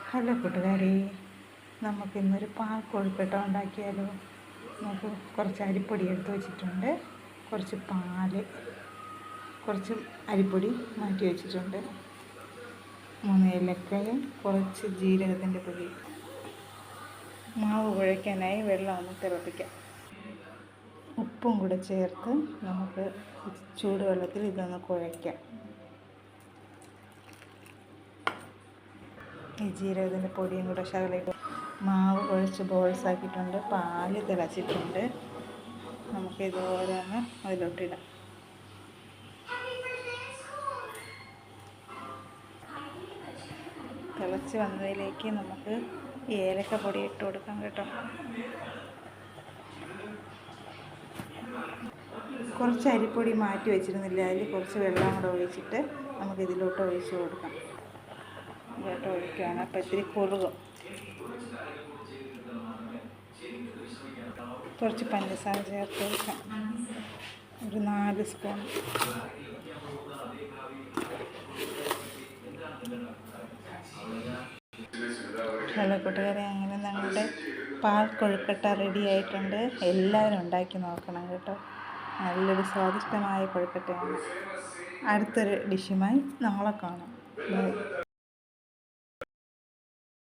Hello കൂട്ടുകാരെ, നമുക്കിന്നൊരു പാൽ കൊഴുക്കട്ട ഉണ്ടാക്കിയാലോ. നമുക്ക് കുറച്ച് അരിപ്പൊടി എടുത്ത് വെച്ചിട്ടുണ്ട്, കുറച്ച് പാല്, കുറച്ച് അരിപ്പൊടി മാറ്റി വെച്ചിട്ടുണ്ട്, 3 ഏലക്കയും കുറച്ച് ജീരകത്തിൻ്റെ പൊടി. മാവ് കുഴയ്ക്കാനായി വെള്ളം ഒന്ന് തിളപ്പിക്കാം. ഉപ്പും കൂടെ ചേർത്ത് നമുക്ക് ചൂടുവെള്ളത്തിൽ ഇതൊന്ന് കുഴയ്ക്കാം. ഈ ജീരകത്തിൻ്റെ പൊടിയും കൂടെ ശകലം. മാവ് കുഴച്ച് ബോൾസ് ആക്കിയിട്ടുണ്ട്, പാല് തിളച്ചിട്ടുണ്ട്. നമുക്കിത് ഓരോന്ന് അതിലോട്ടിടാം. തിളച്ച് വന്നതിലേക്ക് നമുക്ക് ഏലക്കപ്പൊടി ഇട്ട് കൊടുക്കാം കേട്ടോ. കുറച്ച് അരിപ്പൊടി മാറ്റി വെച്ചിരുന്നില്ല, അതിൽ കുറച്ച് വെള്ളം കൂടെ ഒഴിച്ചിട്ട് നമുക്കിതിലോട്ട് ഒഴിച്ച് കൊടുക്കാം. ഇതിലോട്ട് ഒഴിക്കുകയാണ്, അപ്പോൾ ഇത്തിരി കുറുകും. കുറച്ച് പഞ്ചസാര ചേർത്ത് കൊടുക്കാം, ഒരു 4 സ്പൂൺ. ഹലോ കൂട്ടുകാരെ, അങ്ങനെ ഞങ്ങളുടെ പാൽ കൊഴുക്കട്ട റെഡി ആയിട്ടുണ്ട്. എല്ലാവരും ഉണ്ടാക്കി നോക്കണം കേട്ടോ. നല്ലൊരു സ്വാദിഷ്ടമായ കൊഴുക്കട്ടയാണ്. അടുത്തൊരു ഡിഷുമായി നമ്മളെ കാണാം.